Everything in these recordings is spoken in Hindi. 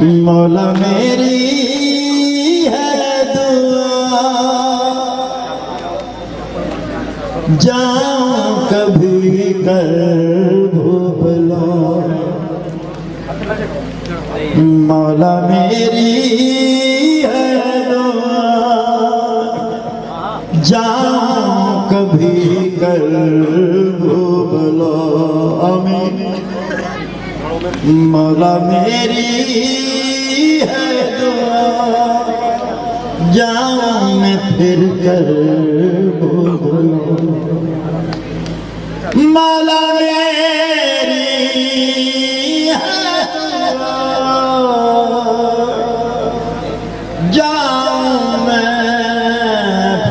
मौला मेरी है दुआ, जाऊं कभी कर भूबला। मौला मेरी है दुआ, जाऊं कभी कर भूबला। आमीन। मौला मेरी है दुआ, जाऊं मैं फिर कर भूबला। मौला मेरी है दुआ, जाऊं मैं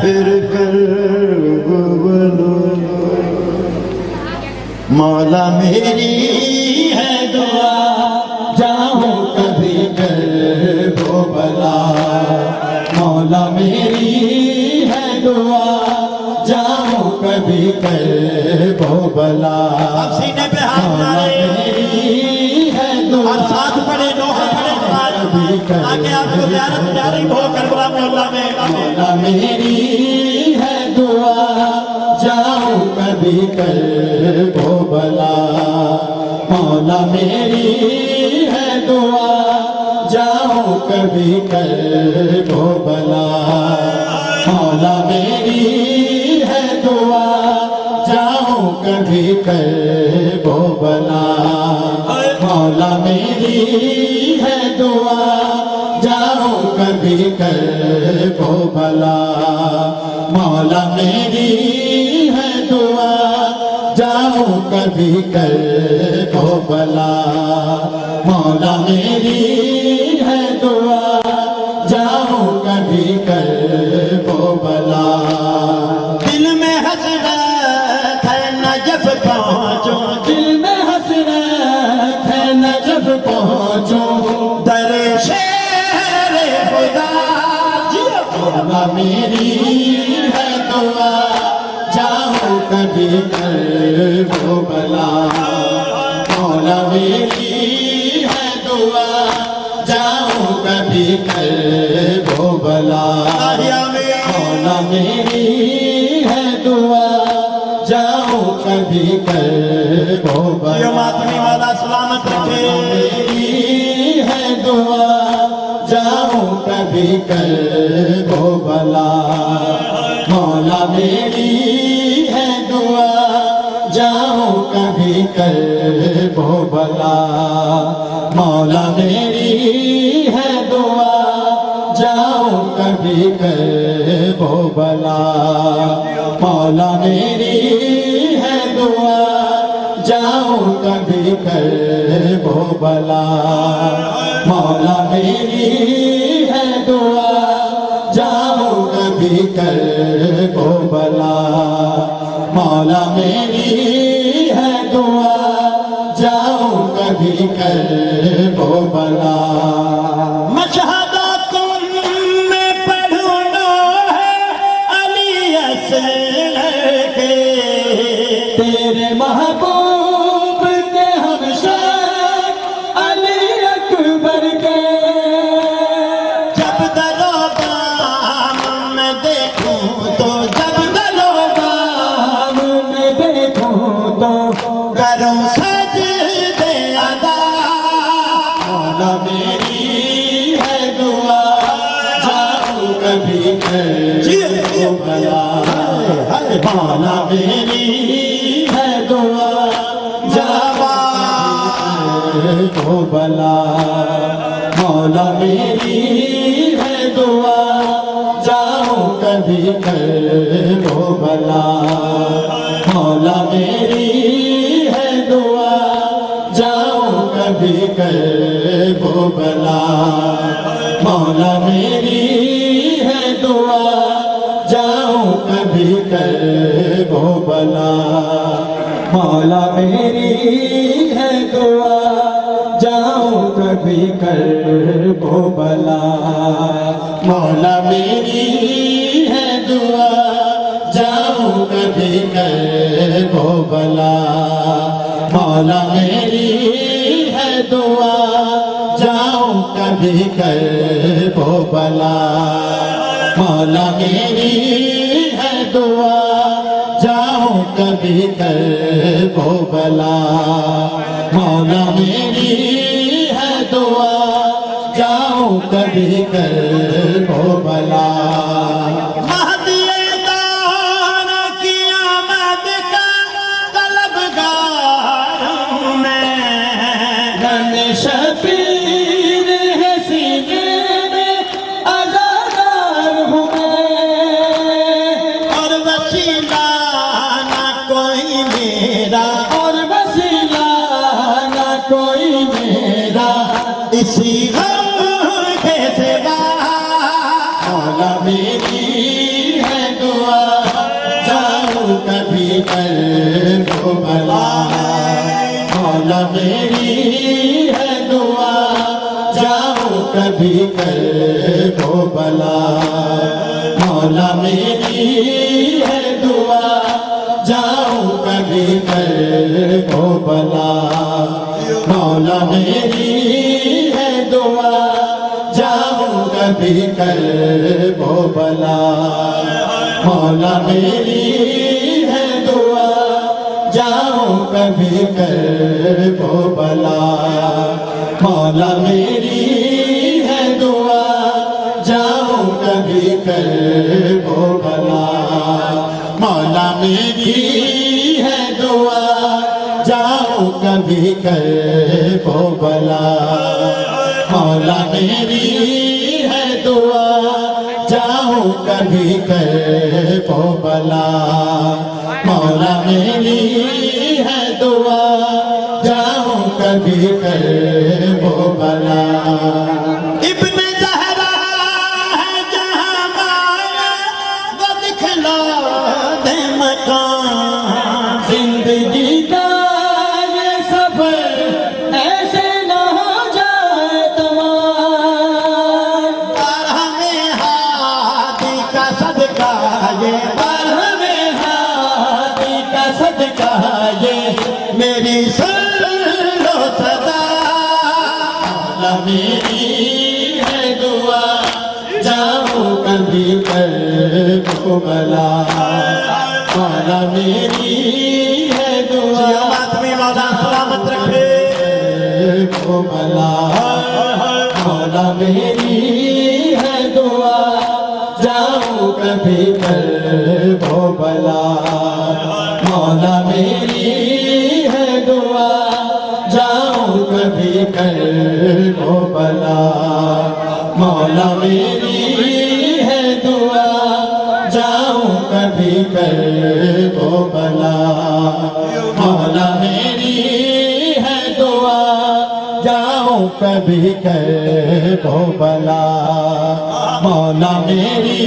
फिर कर भूबला। मौला मेरी है दुआ, जाऊं कभी कर भूबला। मौला मेरी है दुआ, जाऊं कभी कर भूबला। अब सीने पे हाथ डालें। है दुआ, और साथ पड़े लोहा पड़े आगे आपको प्यारी हो करबला मौला में। मौला मेरी है दुआ, जाऊं कभी कर भूबला। मौला मेरी है दुआ, जाऊं कभी कर भूबला। मौला मेरी है दुआ, जाऊं कभी कर भूबला। मौला मेरी है दुआ, जाऊं कभी कर भूबला। मौला मेरी है दुआ, जाऊं कभी कर भूबला। मौला मेरी है दुआ, जाऊं कभी कर भूबला। दिल में हसरत है नजफ पहुंचूं, दिल में हसरत है नजफ पहुंचूं। दर शेर खुदा मौला मेरी है दुआ, जाऊं कभी कर भूबला। मौला मेरी है दुआ, जाऊं कभी कर भूबला। मौला मेरी है दुआ, जाऊं कभी कर भूबला। मातमी वाला सलामत रखे। मेरी है दुआ, जाऊं कभी कर भूबला। मौला मेरी है दुआ, जाऊं कभी कर भूबला। मौला मेरी है दुआ, जाऊं कभी कर भूबला। मौला मेरी है दुआ, जाऊं कभी कर भूबला। मौला मेरी है दुआ, जाऊं कभी कर भूबला। मौला मेरी है दुआ, जाऊं कभी कर भूबला। मशहदातुन में पढ़ूंगा है अली असगर के, तेरे महबूब के हम शान अली अकबर के। जब दरोबाम में देखूं तो, जब दरोबाम में देखूं तो करूं सजदे अदा। मौला मेरी है दुआ, जाऊं कभी कर भूबला। मौला मेरी है दुआ, जाऊं भूबला। मौला मेरी है दुआ, जाऊं कभी कर भूबला। मौला मेरी है दुआ, जाऊं कभी कर भूबला। मौला मेरी है दुआ, जाऊं कभी कर भूबला। मौला मेरी है दुआ, जाऊं कभी कर भूबला। मौला मेरी है दुआ, जाऊं कभी कर भूबला। मौला मेरी है दुआ, जाऊं कभी कर वो भला। मौला मेरी है दुआ जाऊं कभी कर वो भला। मौला मेरी है दुआ जाऊं कभी कर वो भला। शबीर है सीने में अज़ादार हूँ मैं। और वसीला ना कोई मेरा, और वसीला ना कोई मेरा इसी गम के सिवा। मौला मेरी है दुआ जाऊं कभी कर वो भला। मौला मेरी है दुआ जाऊं कभी कर वो भला। मौला मेरी है दुआ जाऊं कभी कर वो भला। मौला मेरी है दुआ जाऊं कभी कर वो भला। मौला मेरी है दुआ जाऊं कभी कर वो भला। मौला मेरी है दुआ जाऊं कभी कर वो भला। मौला मेरी है दुआ जाऊं कभी कर वो भला। मौला मेरी है दुआ जाऊं कभी कर वो भला। मौला मेरी है दुआ जाऊं कभी कर वो भला। इब्ने ज़हरा है जहाँ माया वो दिखला दे मकान। जिंदगी का ये सफर ऐसे ना हो जाए तमाम। पर हमें हादी का सदका ये, पर हमें हादी का सदका ये मेरी सुन लो सदा। मौला मेरी है दुआ जाऊं कभी कर वो भला। मौला मेरी है दुआ मौला सलामत रखे वो भला। मौला मेरी है दुआ जाऊं कभी कर वो भला। मौला मेरी है दुआ जाऊं कभी कर वो भला। मौला मेरी है दुआ जाऊं कभी कर वो भला। मौला मेरी है दुआ जाऊं कभी कर वो भला। मौला मेरी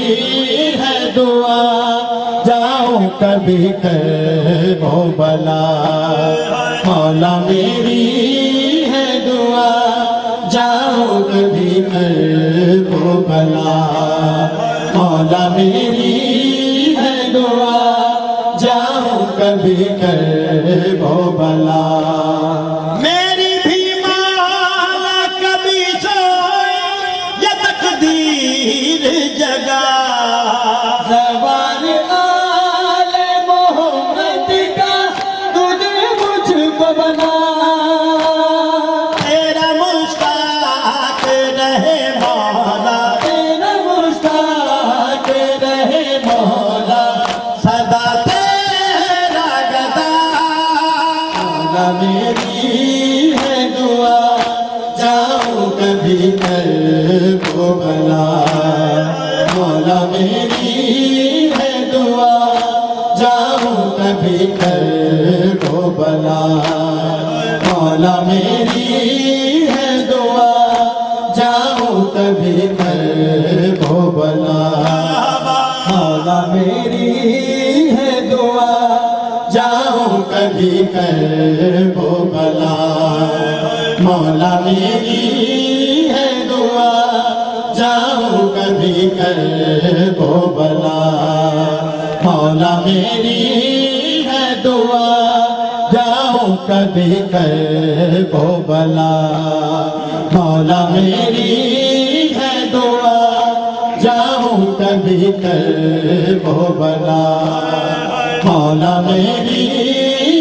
है दुआ जाऊं कभी कर वो भला। मौला मेरी है दुआ जाऊं कभी कर वो भला। मौला मेरी है दुआ जाऊं कभी कर वो भला। मेरी भी मौला कभी सोए ये तकदीर जगा। ज़बान आले मोहम्मद का तूने मुझको बना। तेरा मुश्ताक रहे मौला, तेरा मुश्ताक रहे मौला सदा तेरा गदा। मौला मेरी है दुआ जाऊं कभी कर वो भला। मौला मेरी है दुआ जाऊं कभी कर वो भला। मौला मेरी है दुआ जाऊं कभी कर वो भला। मौला मेरी है दुआ जाऊं कभी कर वो भला। मौला मेरी है दुआ जाऊं कभी कर वो भला। मौला मेरी है दुआ जाऊं कभी कर वो भला। मौला मेरी है दुआ, जाऊं कभी कर वो बना। मौला मेरी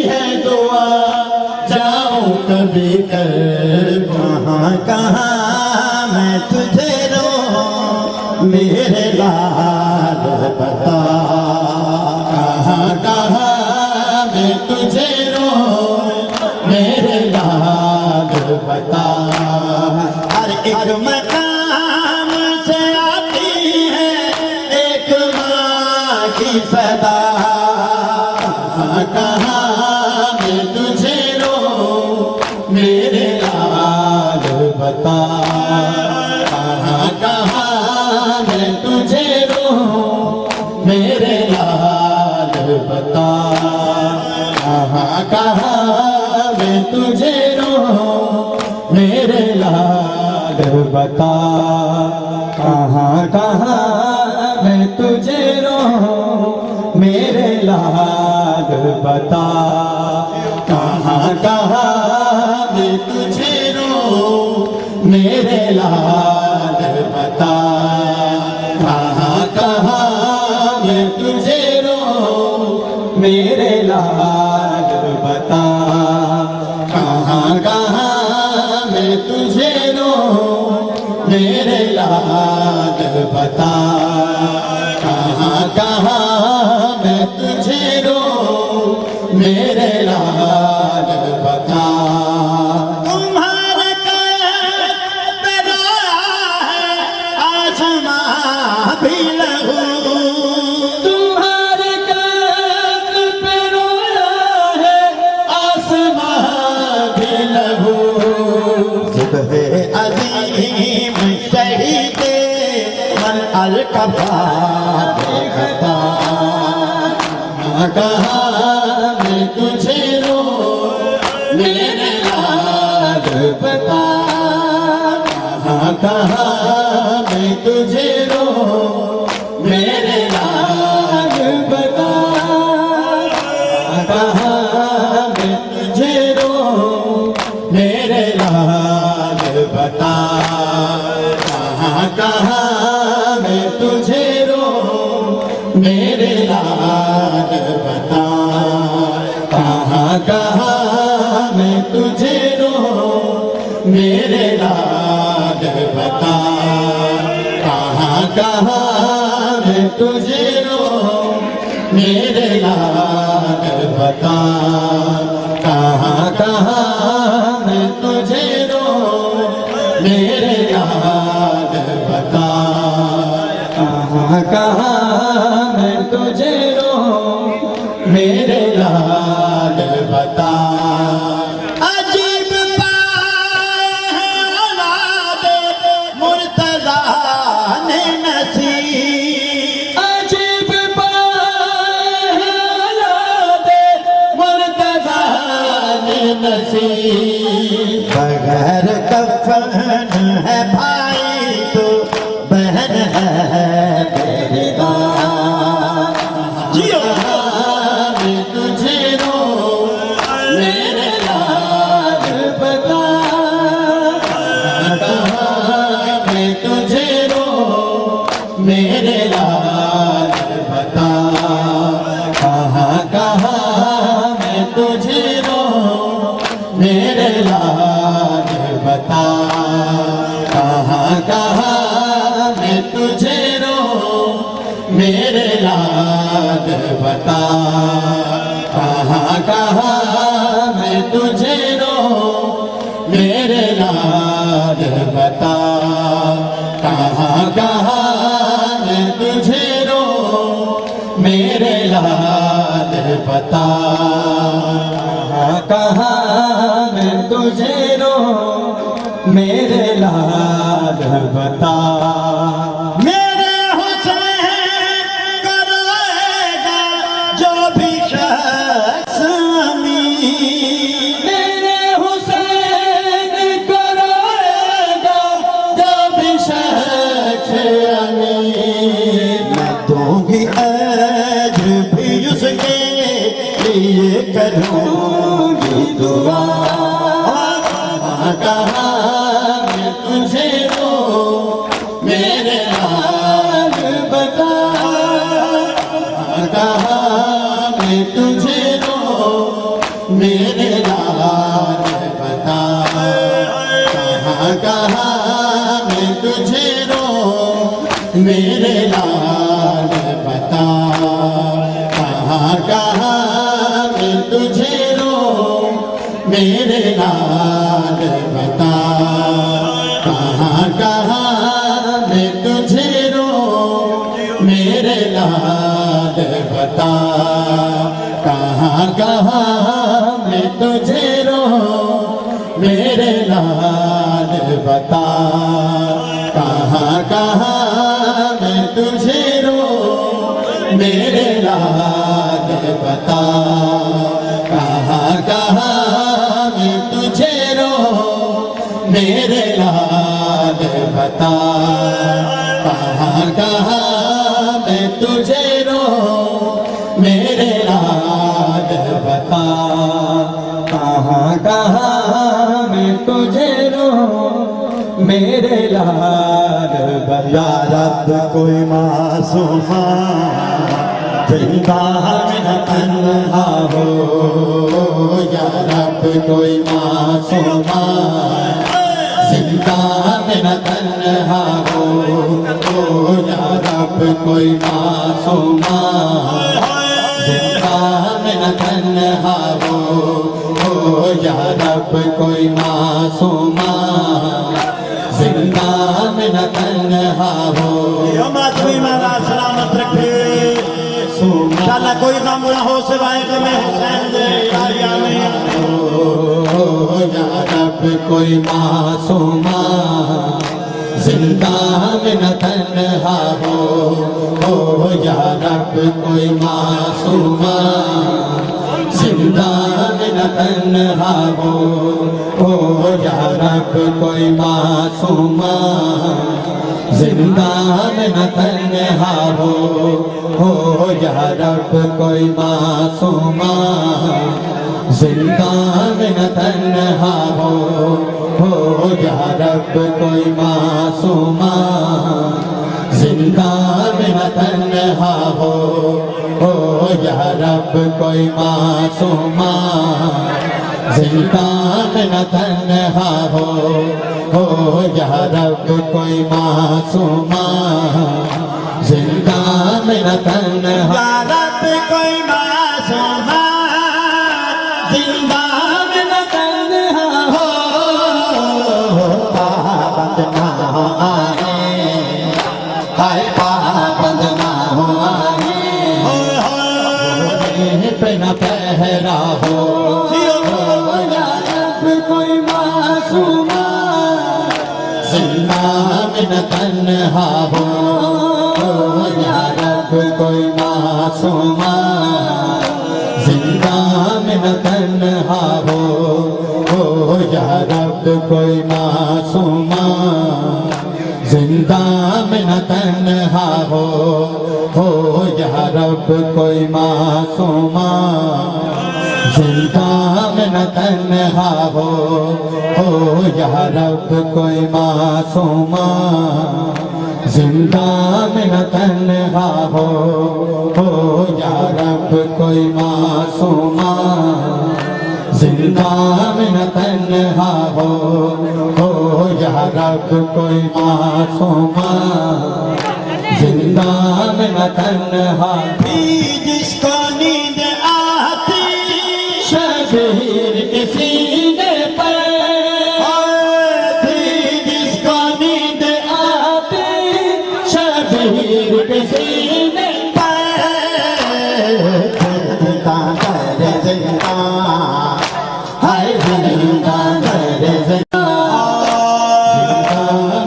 है दुआ, जाऊं कभी कर कहाँ कहाँ मैं तुझे रो मेरे लाल बता। कहाँ कहाँ मैं तुझे रो मेरे लाल बता। हर एक मकाम से आती है एक माँ की सदा। कहाँ कहाँ मैं तुझे रो मेरे लाल बता। कहाँ कहाँ मैं तुझे रो मेरे लाल बता। कहाँ कहाँ मैं तुझे रो मेरे लाल बता। कहाँ कहाँ मैं तुझे रो मेरे लाल बता। कहाँ कहाँ मैं तुझे रो मेरे लाल बता। कहाँ कहाँ मैं तुझे रो मेरे लाल बता। कहाँ कहाँ मैं तुझे रो मेरे लाल बता। कहाँ कहाँ मैं तुझे रो मेरे लाल बता। तुम्हारे कैद पे रोया है आसमां भी लहू। तुम्हारे कैद पे रोया है आसमां भी लहू। सुबह अजीम शहीदे मन अलकफा देखता। कहाँ मैं तुझे रो मेरे लाल बता। कहाँ कहाँ मैं तुझे रो मेरे लाल बता। कहाँ मैं तुझे रो मेरे लाल बता। कहाँ कहाँ मैं तुझे रो मेरे लाल बता। कहाँ कहाँ मैं तुझे रो मेरे लाल बता। कहाँ कहाँ मैं तुझे रो मेरे लाल बता। कहाँ कहाँ मैं तुझे रो मेरे लाल बता। कहाँ कहाँ मैं तुझे रो मेरे लाल बता। अजीब पाए हैं औलाद मुर्तज़ा ने नसीब। अजीब पाए हैं औलाद मुर्तज़ा ने नसीब। बगैर कफन है भाई तो बहन है मेरी दान। मैं तुझे रो मेरे लाल बता। कहाँ मैं तुझे रो मेरे लाल बता। कहाँ कहाँ मैं तुझे रो मेरे लाल बता। कहाँ कहाँ मैं तुझे रो मेरे लाल बता। कहाँ कहाँ मैं तुझे रो मेरे लाल बता। कहाँ कहाँ मैं तुझे रो मेरे लाल बता। कहाँ कहाँ मैं तुझे रो मेरे लाल बता। मेरे हुसैन का रोएगा जो भी शख्स अमीर। मेरे हुसैन का रोएगा जो भी शख्स अमीर। मैं दूंगी अज्र भी उसके लिए करूंगी दुआ। कहाँ मैं तुझे रो मेरे लाल बता कहाँ मैं तुझे रो मेरे लाल बता कहाँ कहाँ मैं तुझे रो मेरे लाल बता कहाँ कहाँ मैं तुझे रो मेरे लाल बता कहाँ कहाँ मैं तुझे रो मेरे लाल बता कहाँ कहाँ मैं तुझे रो मेरे लाल बता कहाँ कहाँ मैं तुझे रो मेरे लाल बता कहाँ कहाँ मैं तुझे रो मेरे लाल बता कहाँ कहाँ मैं तुझे रो मेरे लाल बता कहाँ कहाँ मैं तुझे रो मेरे लाल बता रब कोई मासूमा जिंदा न तन्हा हो या रब कोई मासूमा जिंदा में न तन्हा हो या रब कोई मासूमा जिंदा में न तन्हा हो या रब कोई मासूमा जिंदा में न तन्हा हो माधवी महाराज सलामत रखे इंशाअल्लाह कोई गम ना हो सिवाय गमे हुसैन दे कारिया में या रब कोई मासूमा जिंदा में न तन्हा हो या रब कोई मासूमा जिंदा में न तन्हा हो या रब कोई मासूमा जिंदा में न तन्हा हो या रब कोई मासूमा जिंदा में न तन्हा हो या रब कोई मासूमा जिंदा में न तन्हा हो या रब कोई मासूमा जिंदा में न तन्हा हो या रब कोई मासूमा जिंदा में न तन्हा रब कोई मासूमा जिंदा में न तन्हा हो पाबंद ना हो आए हाय पाबंद ना हो आए पे न पहरा हो या रब कोई मासूमा जिंदा में न तन्हा हो या रब कोई मासूमा जिंदा में न तन्हा हो या रब कोई मासूमा जिंदा में न तन्हा हो या रब कोई मासूमा जिंदा में न तन्हा हो या रब कोई मासूमा जिंदा में न तन्हा हो या रब कोई मासूमा जिंदा में न तन्हा हो या रब कोई मासूमा जिंदा में न तन्हा जिसको नींद आती शबीर के सीने पर जिसको नींद आती शबीर के सीने जिंदा करे जिंदा हाय जिंदा करे जिंदा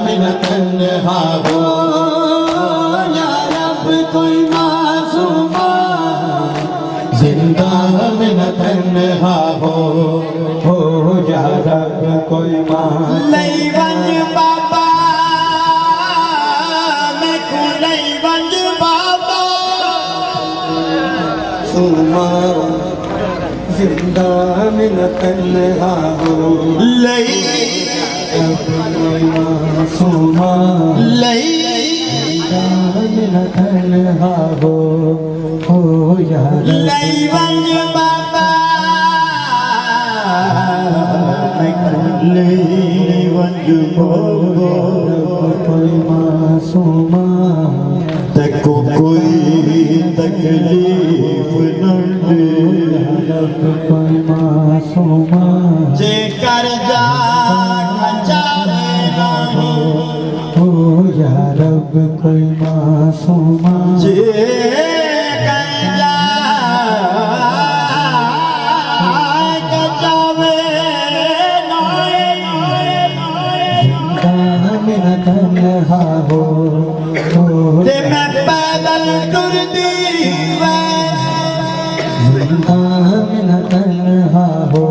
में न तन्हा हो या रब कोई मासूमा जिंदा में न तन्हा हो या रब कोई मासूमा लई वंज बाबा मैं को लई वंज बाबा सुमा जिंदा में न तन्हा हो लई रब कोई मासूमा न तन्हा हो यार लईवंज बाबा लईवंज बाबा कोई मासूमा तको कोई तकलीफ न दे कोई मासूमा जे कर जा जावे नहीं हो या रब कोई मासूमा जे कर जा जावे नहीं न तन्हा हो ते मैं पैदल टुर दी न तन्हा हो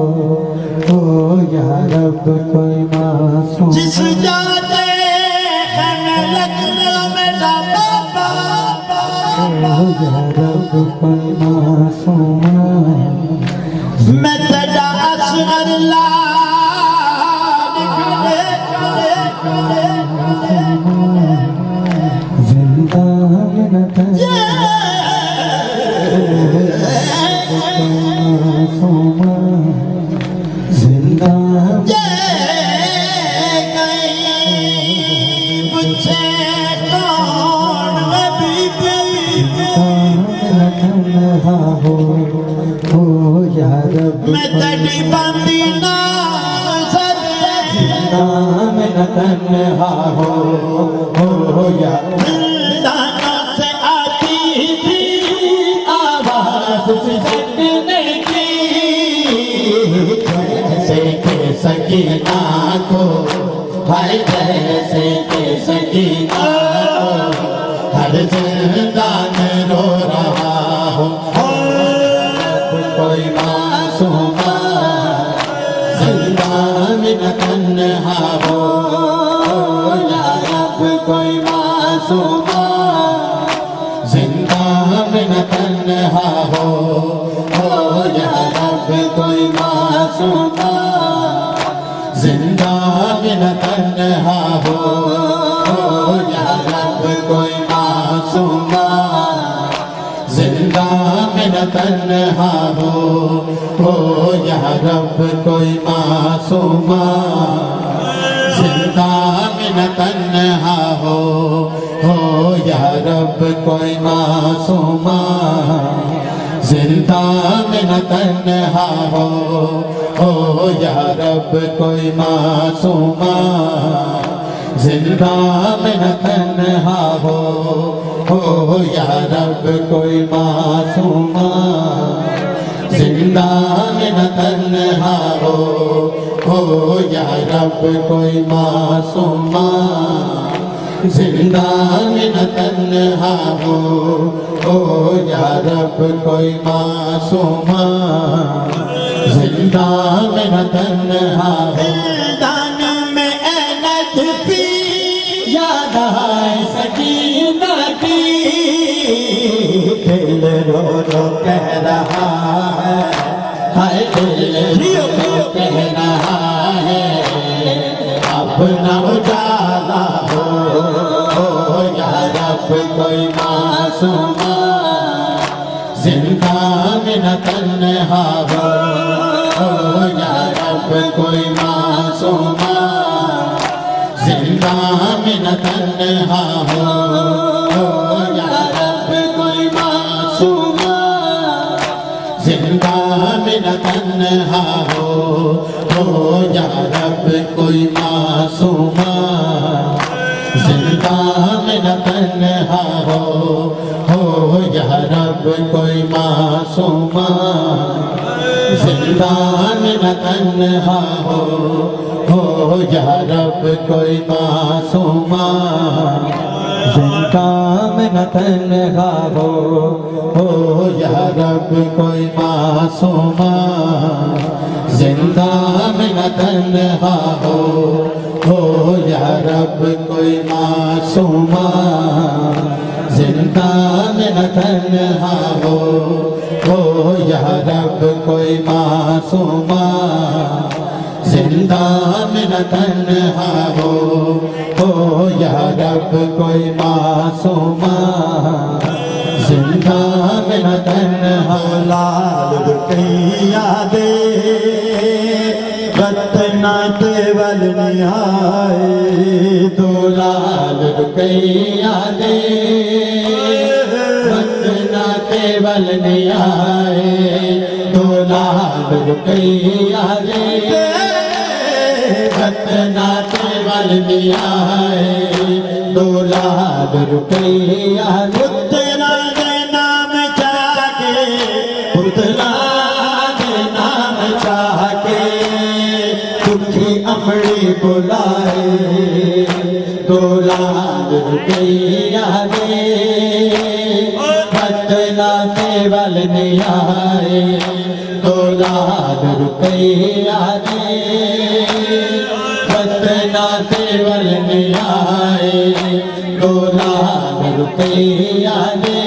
या रब कोई मासूमा जिस जाते हमें लगना मेरा बाबा हो या रब कोई मासूमा मैं तेरा असगर लाड जिंदा न तन्हा मासूमा जिंदा पूछे कौन है बीबी न तन्हा हो या रब मैं तेरी बंदी ना नाम न तन्हा हो या दानों से आती थी आवाज फिसलने की जैसे के सकीना को हर जैसे के सकीना को हर जिंदान रो रहा हो कोई मासूमा जिंदा में न तन्हा हो या रब कोई मासूमा जिंदा में न तन्हा हो या रब कोई मासूमा जिंदा में न तन्हा हो या रब कोई मासूमा जिंदा में न तन्हा हो या रब कोई मासूमा जिंदा में न तन्हा हो या रब कोई मासूमा जिंदा में न तन्हा हो या रब कोई मासूमा जिंदा में न तन्हा हो या रब कोई मासूमा जिंदा में न तन्हा हो या रब कोई मासूमा जिंदा में न तन्हा हो या रब कोई मासूमा जिंदा में न तन्हा हो दान में ऐनत पी याद आए सकीना की दिल रो रो कह रहा है हाय दिल रो रो कह रहा है अपना उजाला हो या रब कोई मासूमा जिंदा में न तन्हा हो या रब कोई मासूमा जिंदा में न तन्हा हो या रब कोई मासूमा जिंदा में न तन्हा हो या रब कोई मासूमा जिंदा में न तन्हा हो या रब कोई मासूमा जिंदा में न तन्हा हो या रब कोई मासूमा जिंदा में न तन्हा हो या रब कोई मासूमा जिंदा में न तन्हा हो या रब कोई मासूमा जिंदा में न तन्हा हो या रब कोई मासूमा जिंदा में न तन्हा हो रब कोई मासूमा जिंदा में न तन्हा लाल रुकैया दे वतना ते वल निहाए दो लाल रुपया दे वतना केवल नहीं आए दो लाल रुपया दे वतना केवल नहीं आए दो लाल रुपया दे पुतना दे नाम चाह के पुतना दे नाम चाह के दुखी अमड़ी बुलाए दो लाल रुपया दे वतना केवल नहीं आए दो लाल रुपया दे वतना केवल नहीं आए दो लाल रुपया दे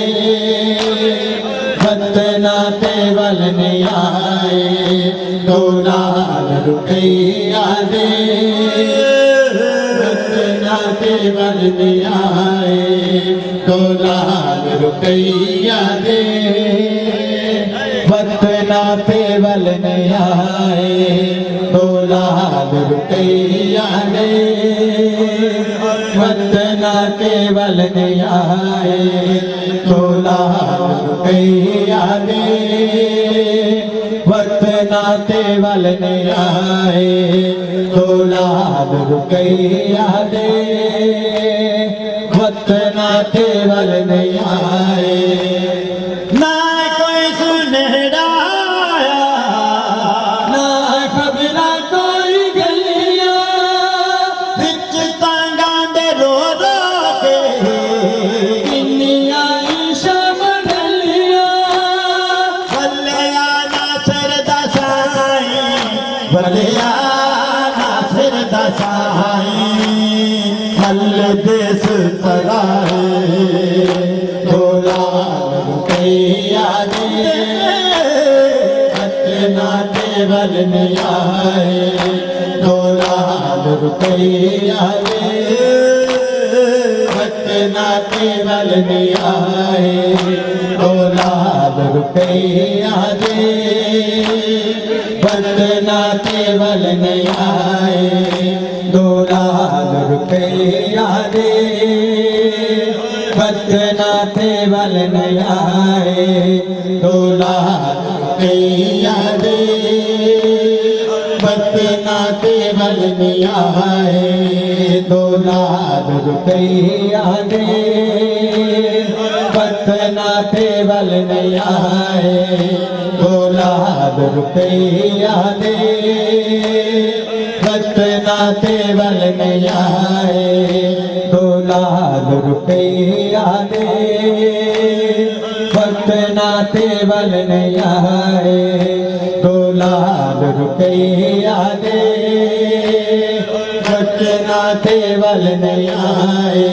वतना केवल नहीं आए दो लाल रुपया दे वतना केवल नहीं आए दो लाल रुपया दे वतना केवल नहीं आए दो लाल रुपया दे वतना केवल नहीं आए दो लाल रुपया दे वतना केवल नहीं आए दो लाल रुपया दे वतना केवल नहीं आए ना कोई सुनहरा ना खबरा कोई गलियां बिच तांगा दे रो रो के किन्निया ईशा बदलियां भलिया नासिर दा साईं भलिया नासिर दा साईं हल देस सराए दो लाल रुपया दे वतना केवल नहीं आए दो लाल रुपया दे वतना केवल नहीं आए दो लाल रुपया दे वतना केवल नहीं आए दो लाल रुपया दे वतना केवल नहीं आए दो लाल रुपया दे वतना केवल नहीं आए दो लाल रुपया दे वतना केवल नहीं आए दो लाल रुपया दे वतना केवल नहीं आए दो लाल रुपया दे वतना केवल नहीं आए दो लाल रुपया दे वतना केवल नहीं आए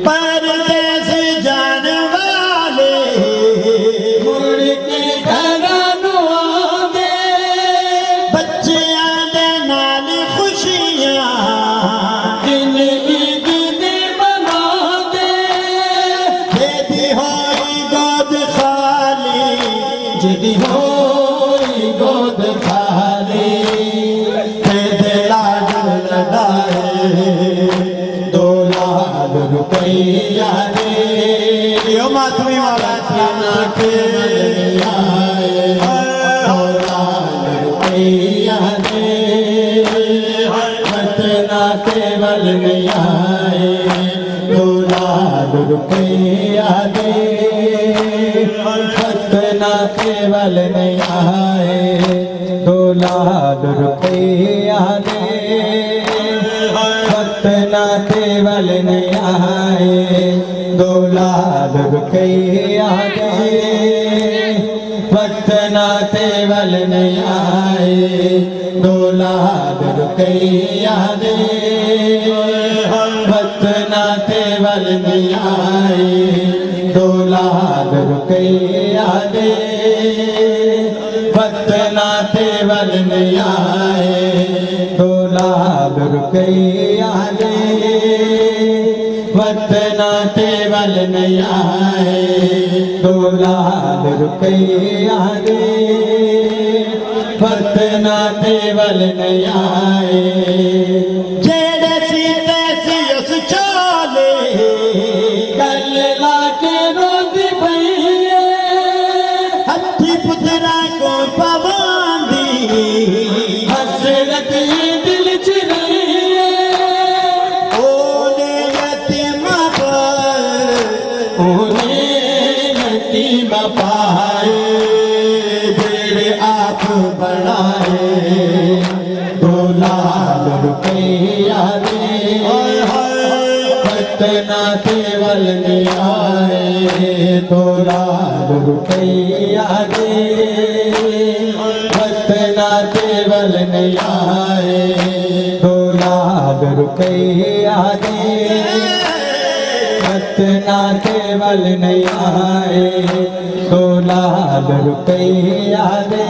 परदेस जान वाले मुड़ के घर नु आवे बच्चियां दे नाल खुशियां दिल ईद दी मना दे बेदी होई गोद खाली जिदी होई गोद खाली तेरे लाड लगाए दो लाल रुपया दे यो मातमी वाला वतना केवल नहीं आए दो लाल रुपया दे वतना केवल नहीं आए दो लाल रुपया दे वतना केवल नहीं आए दो लाल रुपया दे वतना केवल नहीं आए दो लाल रुपया दे वतना केवल नहीं आए दो लाल रुपया दे वतना केवल नहीं आए दो लाल रुपया दे वतना केवल नहीं आए दो लाल रुपया दे वतना ते वल नहीं आए, 2 लाख रुपया दे वतना ते वल नहीं आए। जेड़े सीते सी उस चोले गल लाके रोंदी पई हथी पुत्रा को पवांदी हसरत दिल च रही ओने यतीमा पर ओने यतीम पाए, जेड़े आप बढ़ाए, 2 लाख रुपया दे वतना ते वल नहीं आए, 2 लाख रुपया दे वतना ते वल नहीं आए, 2 लाख रुपया दे वतना ते वल नहीं आए, 2 लाख रुपया दे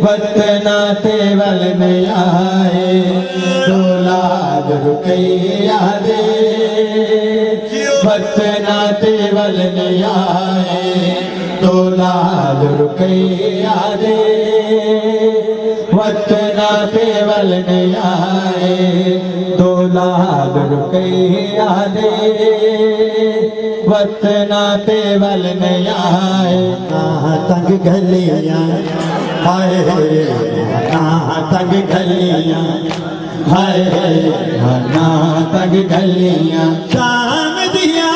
वतना ते वल नहीं आए, 2 लाख रुपया दे वतना ते वल नहीं आए, 2 लाख रुपया दे वतना ते वल नहीं आए, 2 लाख रुपया दे वतना ते वल नहीं आए। तंग गलियां हाय ना तंग गलियां हाय ना तंग गलियां, शाम दिया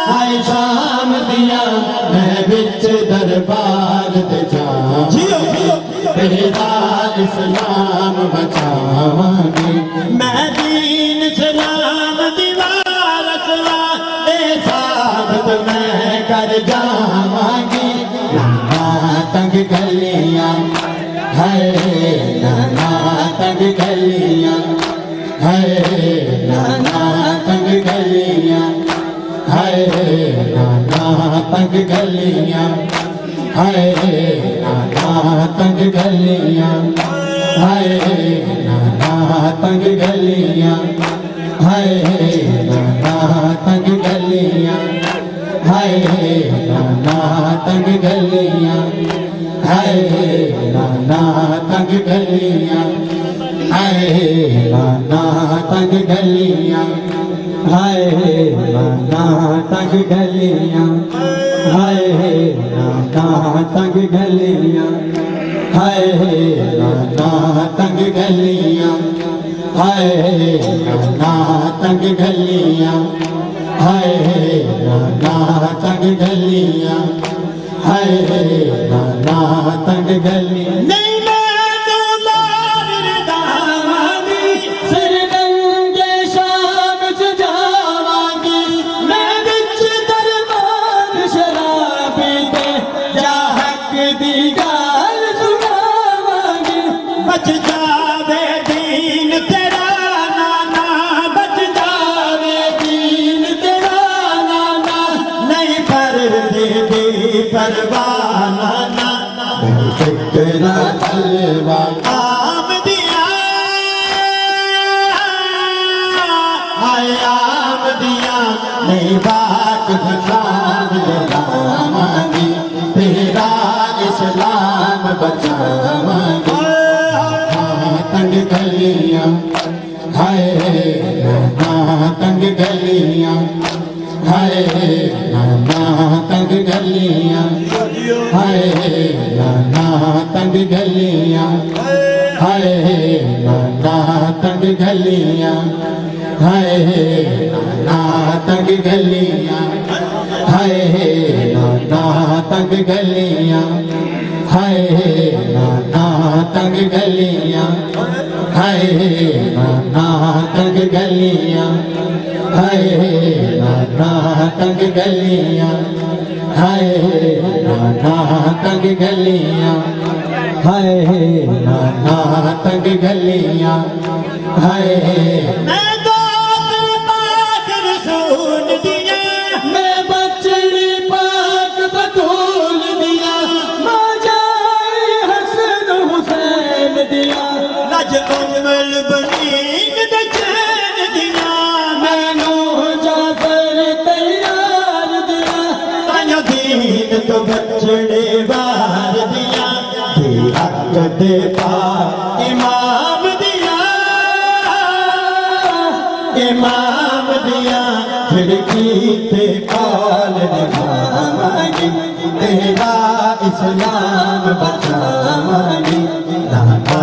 हाय शाम दिया मैं बिच दरबार ते जियो जियो तेरा इस्लाम बचावांगी, मैं दीन सलाम दीवार सलाम ए साबत मैं कर जावांगी। नाना तंग गलियां हाय नाना तंग गलियां हाय नाना तंग गलियां हाय नाना तंग गलियां हाय नाना तंग गलियां हाय नाना तंग गलियां हाय नाना तंग गलियां हाय नाना तंग गलियां हाय नाना तंग गलियां हाय नाना तंग गलियां हाय नाना तंग गलियां हाय नाना तंग गलियां हाय नाना तंग गलियां हाय नाना तंग गलियां हाय नाना तंग गलियां हाय नाना तंग गलियां। नहीं मैं तो लाल दामानी सिर नंगे शाम च जावांगी, मैं बिच दरबार शराबी ते जा हक दी गल सुनावांगी। बच जावे दीन तेरा नाना बच जावे दीन तेरा नाना नहीं पर दीदी परवाना नाना तेरा तलवा आम दिया आय आम दिया नहीं बात इस्लाम बचावांगी, तेरा इस्लाम बचावांगी। तंग गलियां हाय नाना तंग गलियां हाय नाना तंग गलियां हाय नाना तंग गलियां हाय नाना तंग गलियां हाय नाना तंग गलियां हाय नाना तंग गलियां हाय नाना तंग गलियां हाय नाना तंग गलियां हाय नाना तंग गलियां हाय नाना तंग गलियां हाय नाना तंग गलियां हाय मैं तो तेरे पाक रसूल दिया मैं बचड़ी पाक बतूल दिया, मां जाए हसन हुसैन दिया। लज उम्मल बनीन दे बछड़े बार दिया दे हक दे पा इमाम दिया खिड़की ते कॉल लगावांगी तेरा इस्लाम बचावांगी नाना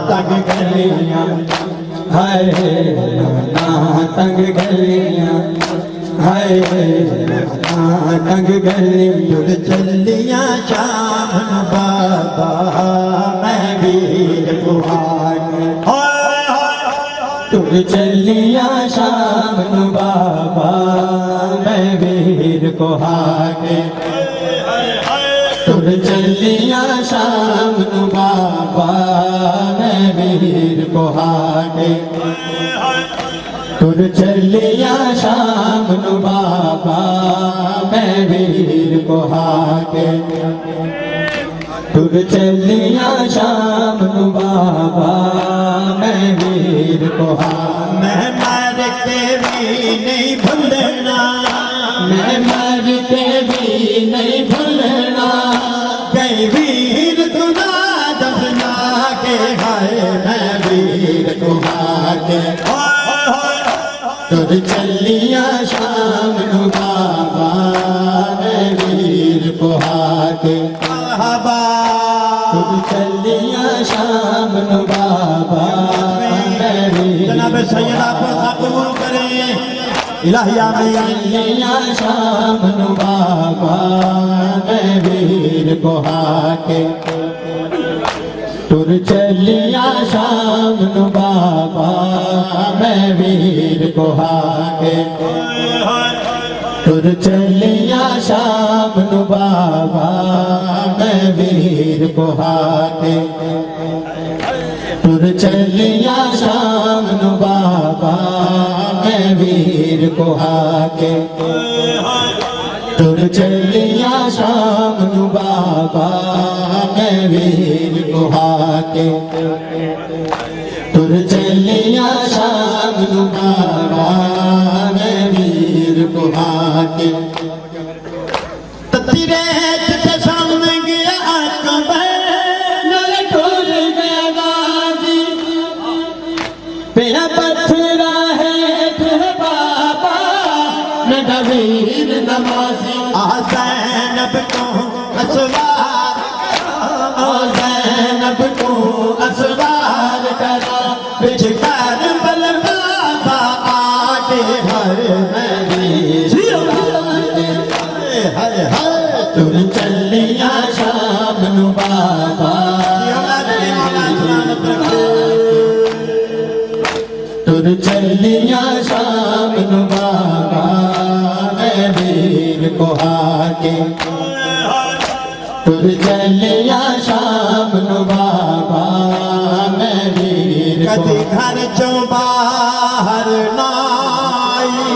तंग गलियां हाय नाना तंग गलियां हाय नाना तंग गलियां जुड़ चलियां शाम नू बाबा मैं वीर बुहाने तुर चलिया शाम नू बाबा मैं वीर को हाके तुर चलिया शाम नू बाबा मैं वीर को हाके तुर चलिया शाम नू बाबा मैं वीर को हाके तुर चलिया शाम नू बाबा मैं वीर को मैं मर के भी नहीं भूलना मैं मर के भी नहीं भूलना कई वीर तुना दफना के हाय मैं वीर को हाके तुर चलिया शाम नू बाबा मैं वीर को हाके तुर चलिया शाम नू बाबा जनाब सैयदा को कबूल करें इलाहिया में चलिया शाम नू बाबा मैं वीर को हाके तुर चलिया शाम नू बाबा मैं वीर को हाके तुर चलिया शाम नू बाबा मैं वीर को हाके तुर चलिया शाम नू बाबा मैं वीर को हाके तुर चलिया शाम नू बाबा मैं वीर को हाके तुर चलिया शाम नू बाबा मैं वीर को हाके तेरे सामने गया मेरा पत्थरा है बाबा मेरा वीर नमाजी ज़ैनब को असवार ज़ैनब को असवार करा बिछकार बल बाबा आके हर मेरी तुर चलिया शाम नू बाबा तुर चलिया शाम नू बाबा मैं वीर को हाके तुर चलिया शाम नू बाबा मैं वीर को कदी घर चों बाहर नाई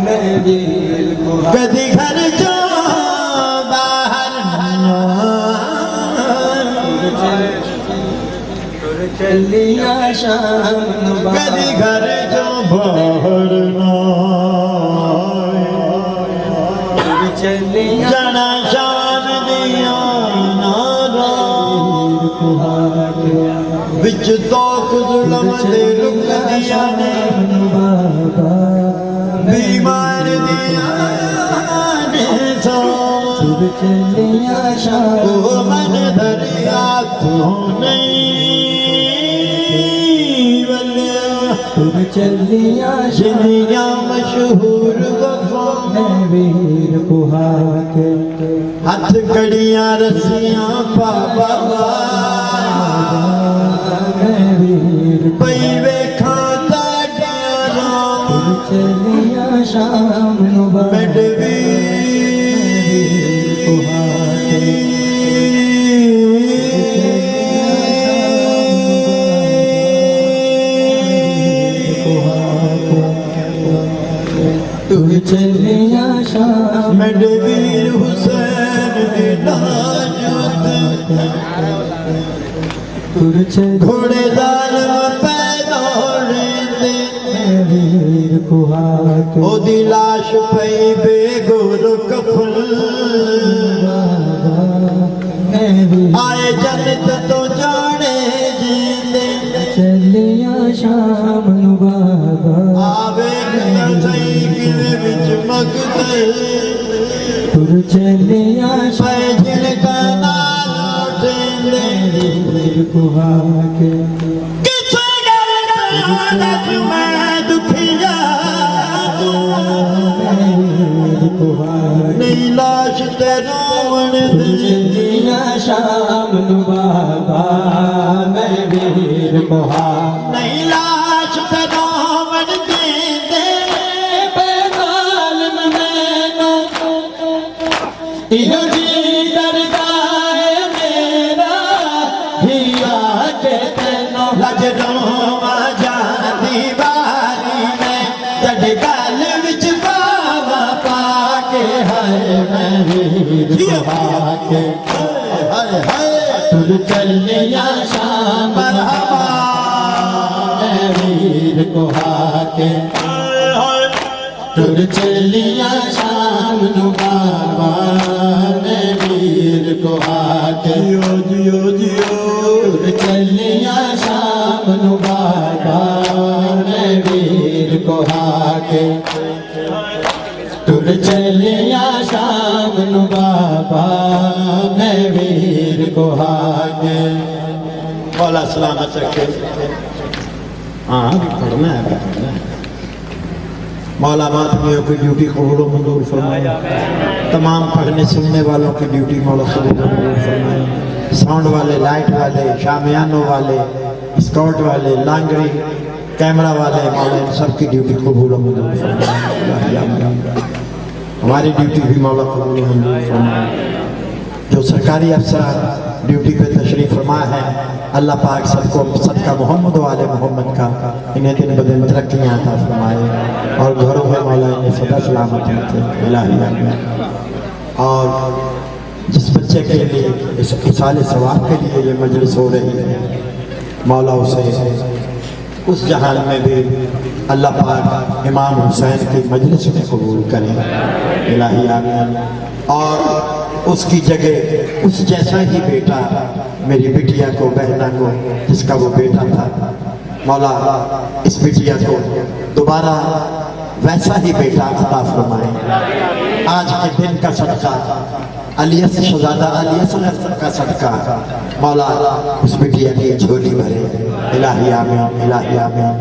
मैं वीर को कदी घर चों बाहर चलिया शाम कदी घर जो बाहर चलिया जाना शाम दिया नारा बिच तो कुजुलम दे रुक दिया ने बीमार दिया ने सो चलिया शाम मन दरिया तू नहीं तुर चलिया जिनिया मशहूर वफा मैं वीर को हाके हाथ कड़ियां रस्सियां पापा मैं वीर पई वेखा ताड़ियां तुर चलिया शाम नू मैं वीर को हाके तुर चलिया शाम मेरे वीर हुसैन दी नाजुत तुर चलिया घोड़े दाल पैदा होने दे वीर वीर को हाके ओदी लाश पई बेगुर कफन मैं वीर आए जन्नत तो जाने जींदे चलिया शाम नू बाबा आवे सही किले विच मगदे तुर चलिया शाम जिन का नाल उठेंदे वीर को हाके किसे गल दस मैं दुखिया वीर को हाके नहीं लाश ते रोवण दे चलिया शाम नू बाबा मैं वीर को हाके नहीं लाश ते रोवण दे बेगाल मैनू इहो जी दरगाह मेरा हिया के तेनो लज रोवा जाती बारी में जड गल विच बावा पाके हाय मैं वीर को हाके हाय हाय तुर चलिया शाम मरहबा मैं वीर को हाके तुर चलिया शाम नू बाबा मैं वीर को हाके जियो जियो जियो तुर चलिया शाम नू बाबा मैं वीर को हाके तुर चलिया शाम नू बाबा मैं वीर को हाके मौला सलामत रखे हाँ पढ़ना है मौला मातमियों की ड्यूटी कबूल मंजूर फरमाए तमाम पढ़ने सुनने वालों की ड्यूटी मौला कबूल मंजूर फरमाए साउंड वाले लाइट वाले शामियानों वाले स्कॉट वाले लांगरी कैमरा वाले मौला इन सबकी ड्यूटी कबूल मंजूर फरमाए हमारी ड्यूटी भी मौला कबूल मंजूर फरमाए जो सरकारी अफसर ड्यूटी पे तशरीफ फरमा है अल्लाह पाक सबको सदका मोहम्मद वाले मोहम्मद का इन्हें दिन ब दिन तरक्कियाँ अता फरमाए और घरों में मौला इन्हें सदा सलामत रखे इलाही आमीन। और जिस बच्चे के लिए इस इसाले सवाब के लिए ये मजलिस हो रही है मौला उसे उस जहान में भी अल्लाह पाक इमाम हुसैन की मजलिस में कबूल करें इलाही आमीन। और उसकी जगह उस जैसा ही बेटा मेरी बिटिया को बहना को जिसका वो बेटा था मौला इस बिटिया को दोबारा वैसा ही बेटा अता फरमाए। आज के दिन का सदका अलियस शहजादा अलियस का सदका मौला उस बिटिया की झोली भरे इलाही आमीन इलाही आमीन।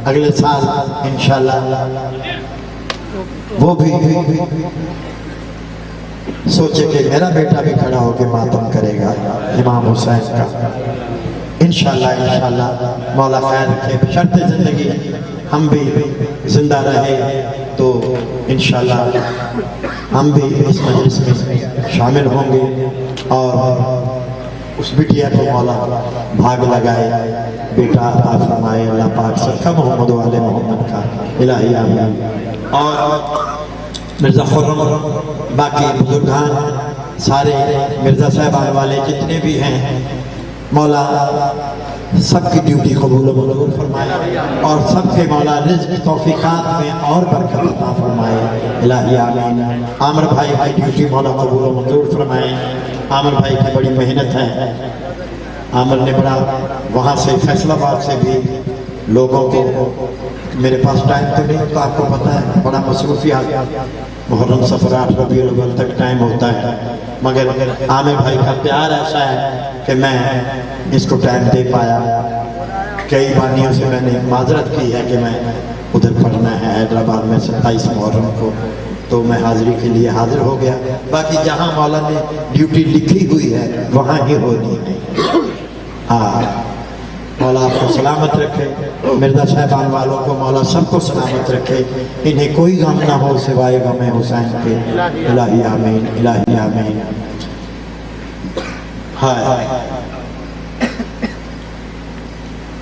अगले साल इंशाल्लाह वो भी सोचे कि मेरा बेटा भी खड़ा होकर मातम करेगा इमाम हुसैन का इंशाल्लाह इंशाल्लाह मौला खैर रखे शर्त जिंदगी हम भी जिंदा रहे तो इंशाल्लाह हम भी इस मजलिस में शामिल होंगे और उस बिटिया को मौला भाग लगाए बेटा अता फरमाए अल्लाह पाक सदका मोहम्मद वाले मोहम्मद का इलाही आमीन। और मिर्ज़ा खुर्रम बाकी बुजुर्गान सारे मिर्ज़ा साहबान वाले जितने भी हैं मौला सबकी ड्यूटी कबूल मंजूर फरमाए और सबके मौला रिज़्क़ तौफ़ीक़ात में और बरकत अता फरमाए इलाही आमीन। आमिर भाई की ड्यूटी मौला कबूल मंजूर फरमाए। आमिर भाई की बड़ी मेहनत है। आमिर ने बड़ा वहाँ से फैसलाबाद से भी लोगों को मेरे पास टाइम तो नहीं तो आपको पता है बड़ा मसरूफियात मुहर्रम सफ़र 8 रबीउल अव्वल तक टाइम होता है मगर आमिर भाई का प्यार ऐसा है कि मैं इसको टाइम दे पाया। कई बानियों से मैंने माजरत की है कि मैं उधर पढ़ना है हैदराबाद में 27 मुहर्रम को तो मैं हाज़िरी के लिए हाजिर हो गया। बाकी जहाँ मौला ने ड्यूटी लिखी हुई है वहाँ ही होनी है। हाँ मौला आपको सलामत रखे मिर्ज़ा साहबान वालों को मौला सबको सलामत रखे इन्हें कोई गम ना हो सिवाय गम हुसैन के इलाही आमीन इलाही आमीन। हाय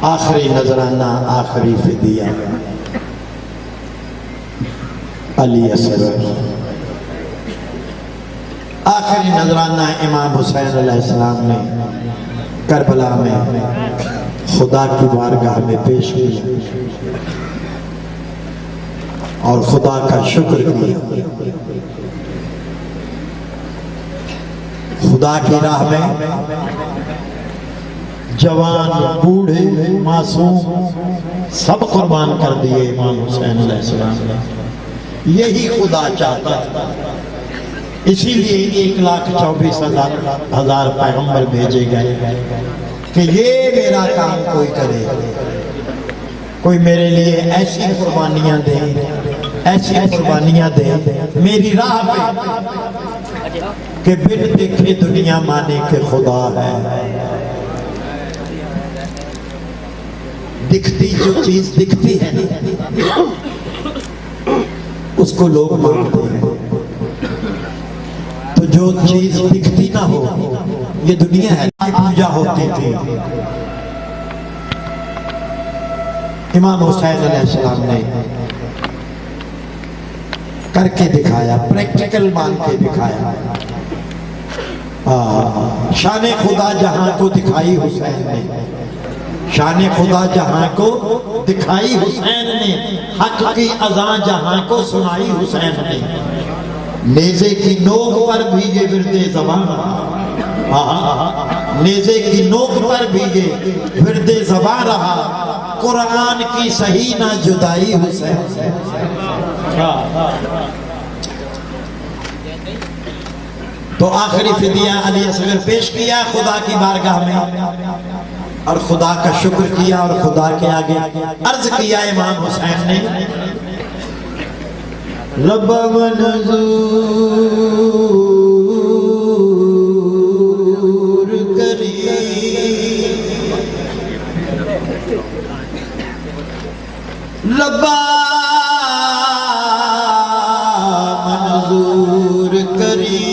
आखिरी नजराना आखिरी फिदिया अली असगर आखिरी नजराना इमाम हुसैन अलैहिस्सलाम ने करबला में खुदा की बारगाह में पेश किया। और खुदा का शुक्र किया। खुदा की राह में जवान बूढ़े मासूम सब कुर्बान कर दिए इमाम हुसैन अलैहिस्सलाम ने। यही खुदा चाहता था, इसीलिए 1,24,000 पैगंबर भेजे गए कि ये मेरा काम कोई करे, कोई मेरे लिए ऐसी कुर्बानियां दे, ऐसी कुर्बानियां दे मेरी राह पे कि बिन देखे दुनिया माने के खुदा है। दिखती जो चीज दिखती है ना, उसको लोग मानते हैं, तो जो चीज दिखती ना हो, ये दुनिया है। पूजा होती थी, इमाम हुसैन अलैहिस्सलाम ने करके दिखाया, प्रैक्टिकल मान के दिखाया। शान खुदा जहां को दिखाई हुसैन ने, शान खुदा जहां को दिखाई हुसैन ने, हक की अज़ां जहां को सुनाई हुसैन ने। नेज़े की नोक पर भी ये विर्दे ज़बान, नेज़े की नोक पर भी ये विर्दे ज़बान रहा। कुरान की सही ना जुदाई हुसैन से। तो आखिरी फिदिया अली असगर पेश किया खुदा की बारगाह में, और खुदा का शुक्र किया, और खुदा के आगे अर्ज किया इमाम हुसैन ने, रब मंजूर करी, रब्बा मंजूर करी,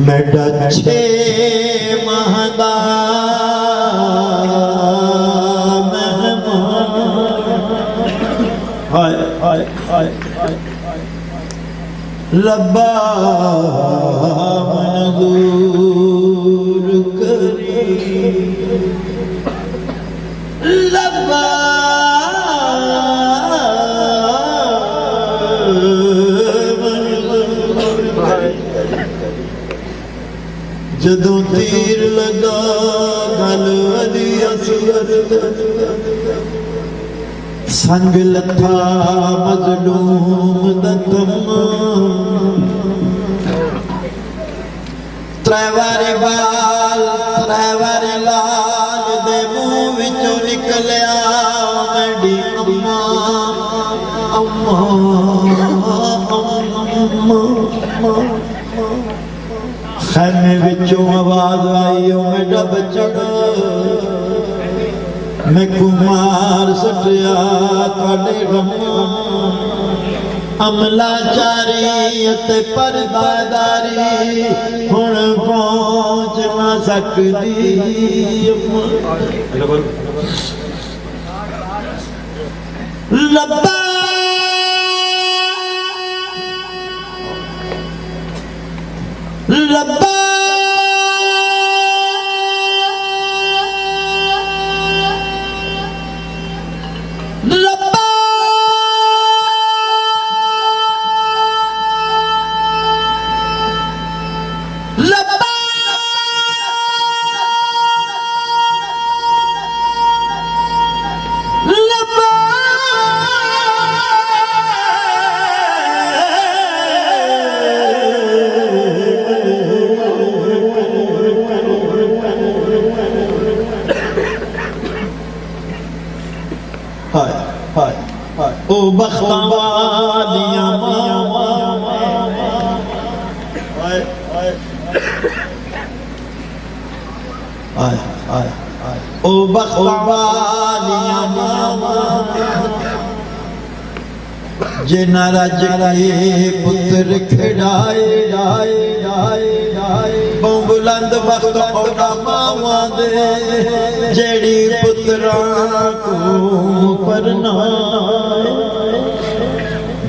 मैं डछे महदा रब्बा मंजूर करी, रब्बा जदों तीर लगा गल अली असगर, संग लथा मजलूम दतम, त्रैवारे बाल त्रैवारे लाल दे मुंह विचों निकलिया मेरी अम्मा अम्मा अम्मा। खैमे विचों आवाज आई, मेरा बच्चा मैं कुमार सटिया तुहाडे गम्मा, अमला चारी ते परदादारी हुण पहुंच ना सकदी रब्बा रब्बा ओ बख्तां वालियां ओ बख्तां वालियां जिन्ना रज के पुत्र खिड़ाए डाए डाए डाए, बुलंद बख्त औदा मावां दे जेड़ी पुत्रां को परनाए,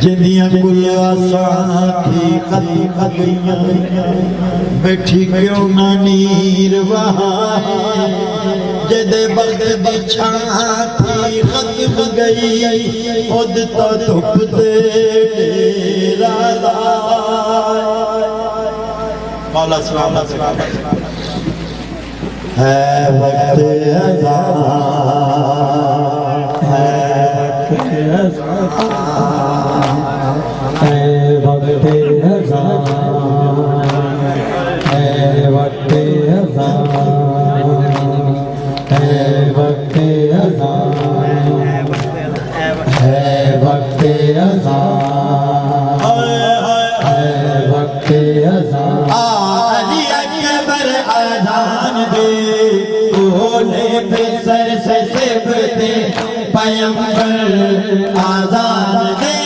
जिंदियां कुल आसां थी खती खतियां बैठी क्यों ना नीर वहाए, जदे वक्त दी छां थी खत्म गई उद तो धुप दे डेरा लाए। मौला सलाम है वक्त अज़ान है वक्त अज़ान है वक्त अज़ान है वक्त अज़ान है वक्त अज़ान है वक्त अज़ान है वक्त अज़ान। अली अकबर अज़ान दे बोले पे सर से सिबते पैगंबर अज़ान दे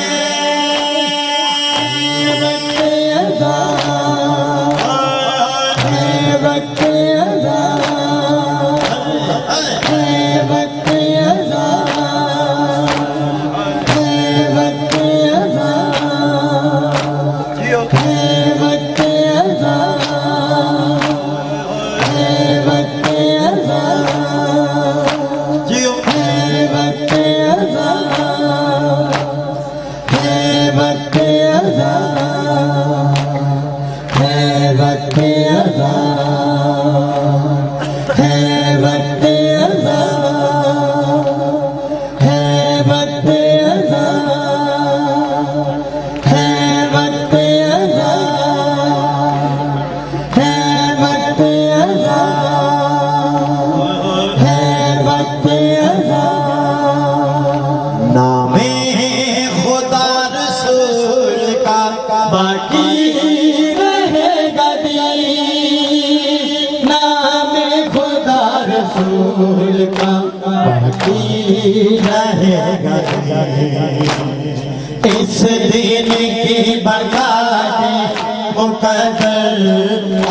इस दिन की बरकत मुकद्दर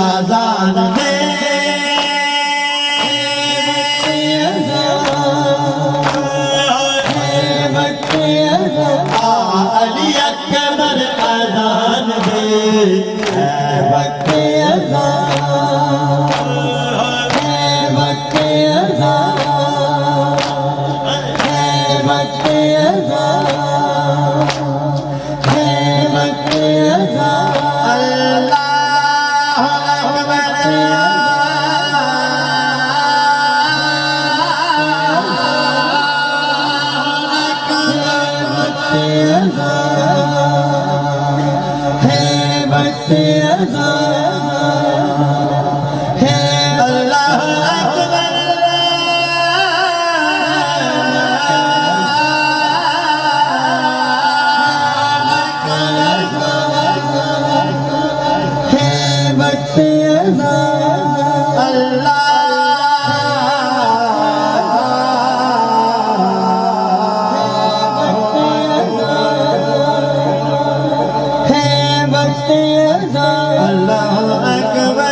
अज़ान दे अली अकबर अज़ान दे वक्त अज़ान है वक्त अज़ान अल्लाह अकबर